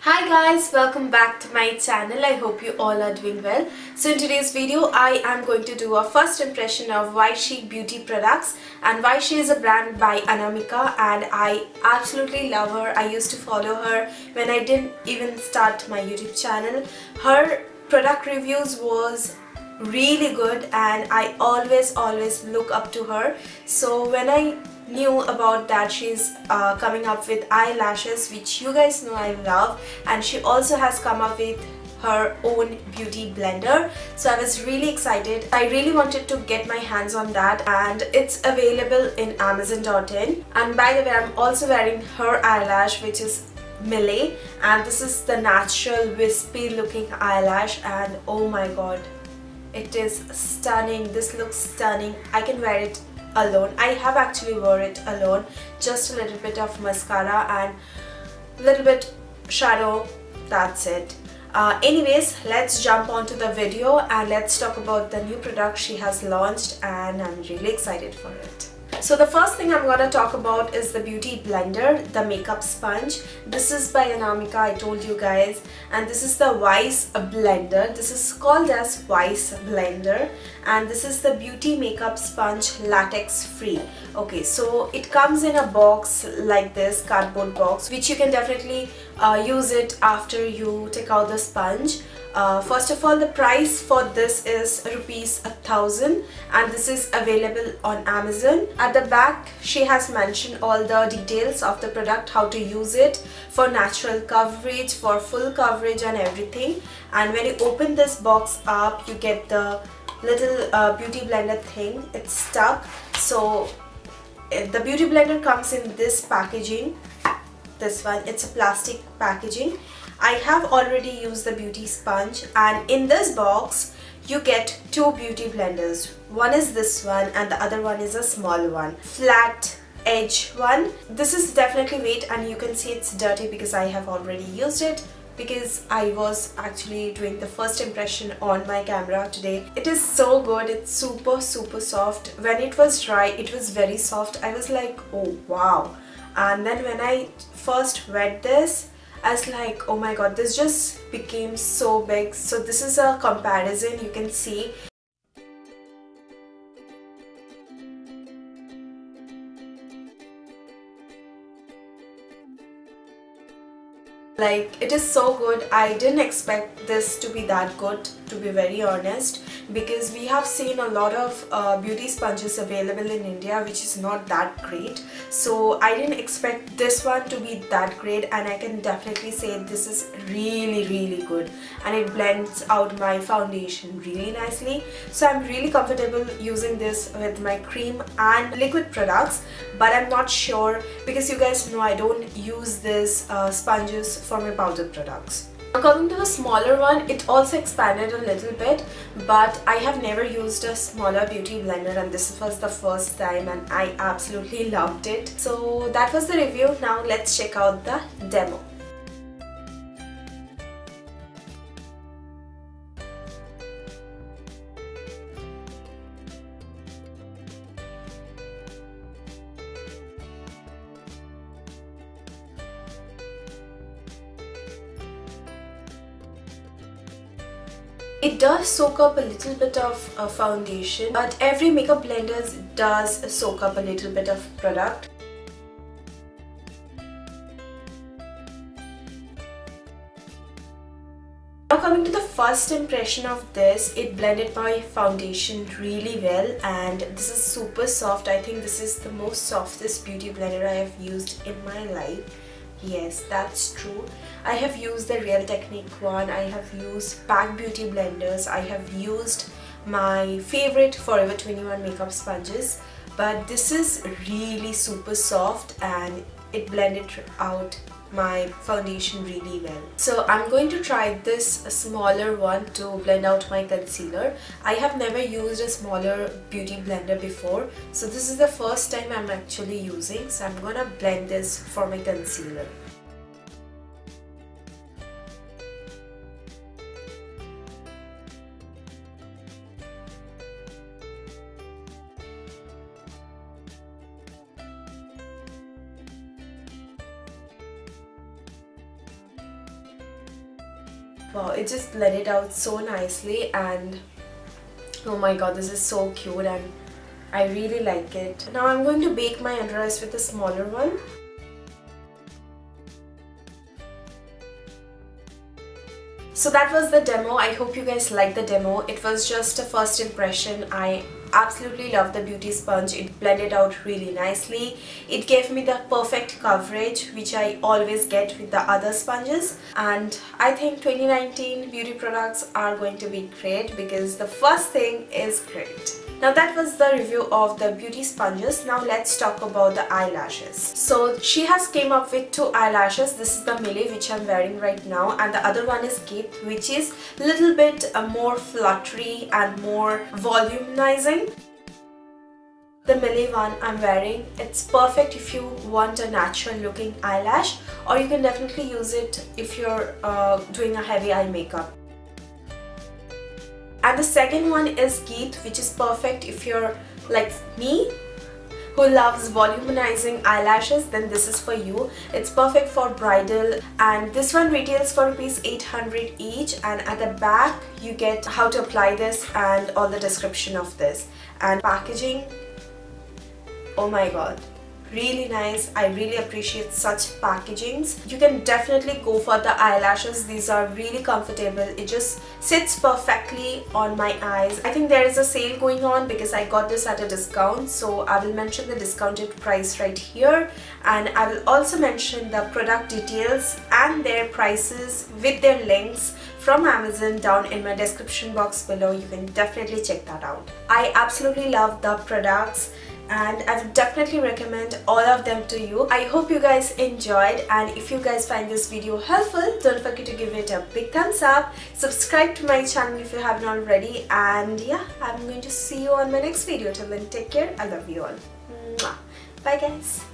Hi guys, welcome back to my channel. I hope you all are doing well. So in today's video, I am going to do a first impression of Wiseshe beauty products, and Wiseshe is a brand by Anamika and I absolutely love her. I used to follow her when I didn't even start my YouTube channel. Her product reviews was really good and I always look up to her. So when I knew about that she's coming up with eyelashes, which you guys know I love, and she also has come up with her own beauty blender, so I was really excited. I really wanted to get my hands on that, and it's available in Amazon.in. And by the way, I'm also wearing her eyelash, which is MILI, and this is the natural wispy looking eyelash, and oh my god, it is stunning. This looks stunning. I can wear it alone. I have actually wore it alone, just a little bit of mascara and a little bit shadow, that's it. Anyways, let's jump onto the video and let's talk about the new product she has launched, and I'm really excited for it. So the first thing I'm gonna talk about is the beauty blender, the makeup sponge. This is by Anamika, I told you guys, and this is the Wise blender. This is called as Wise blender, and this is the beauty makeup sponge, latex free. Okay, so it comes in a box like this, cardboard box, which you can definitely use it after you take out the sponge. First of all, the price for this is ₹1000 and this is available on Amazon. At the back, she has mentioned all the details of the product, how to use it for natural coverage, for full coverage and everything. And when you open this box up, you get the little beauty blender thing. It's stuck. So the beauty blender comes in this packaging. This one, it's a plastic packaging. I have already used the beauty sponge, and in this box you get two beauty blenders. One is this one and the other one is a small one, flat edge one. This is definitely weight, and you can see it's dirty because I have already used it, because I was actually doing the first impression on my camera today. It is so good. It's super soft. When it was dry, it was very soft. I was like, oh wow. And then when I first wet this, I was like, oh my god, this just became so big. So this is a comparison, you can see. Like, it is so good. I didn't expect this to be that good, to be very honest, because we have seen a lot of beauty sponges available in India which is not that great. So I didn't expect this one to be that great, and I can definitely say this is really good, and it blends out my foundation really nicely. So I'm really comfortable using this with my cream and liquid products, but I'm not sure, because you guys know I don't use this sponges for my powder products. Now coming to the smaller one, it also expanded a little bit, but I have never used a smaller beauty blender, and this was the first time and I absolutely loved it. So that was the review. Now let's check out the demo. It does soak up a little bit of foundation, but every makeup blender does soak up a little bit of product. Now coming to the first impression of this, it blended my foundation really well, and this is super soft. I think this is the most softest beauty blender I have used in my life. Yes, that's true. I have used the Real Technique one, I have used Pack Beauty blenders, I have used my favorite Forever 21 makeup sponges, but this is really super soft and it blended out my foundation really well. So I'm going to try this smaller one to blend out my concealer. I have never used a smaller beauty blender before, so this is the first time I'm actually using, so I'm gonna blend this for my concealer. Wow, it just blended out so nicely, and oh my god, this is so cute and I really like it. Now I'm going to bake my under eyes with a smaller one. So that was the demo. I hope you guys liked the demo. It was just a first impression. I absolutely love the beauty sponge. It blended out really nicely. It gave me the perfect coverage which I always get with the other sponges, and I think 2019 beauty products are going to be great because the first thing is great. Now that was the review of the beauty sponges. Now let's talk about the eyelashes. So she has came up with 2 eyelashes. This is the MILI which I'm wearing right now, and the other one is GEET, which is a little bit more fluttery and more volumizing. The MILI one I'm wearing, it's perfect if you want a natural looking eyelash, or you can definitely use it if you're doing a heavy eye makeup. And the second one is GEET, which is perfect if you're like me who loves volumizing eyelashes, then this is for you. It's perfect for bridal, and this one retails for ₹800 each, and at the back you get how to apply this and all the description of this. And packaging, oh my god, really nice. I really appreciate such packagings. You can definitely go for the eyelashes. These are really comfortable. It just sits perfectly on my eyes. I think there is a sale going on because I got this at a discount, so I will mention the discounted price right here, and I will also mention the product details and their prices with their links from Amazon down in my description box below. You can definitely check that out. I absolutely love the products, and I would definitely recommend all of them to you. I hope you guys enjoyed, and if you guys find this video helpful, don't forget to give it a big thumbs up. Subscribe to my channel if you haven't already, and yeah, I'm going to see you on my next video. Till then, take care. I love you all. Mwah. Bye guys.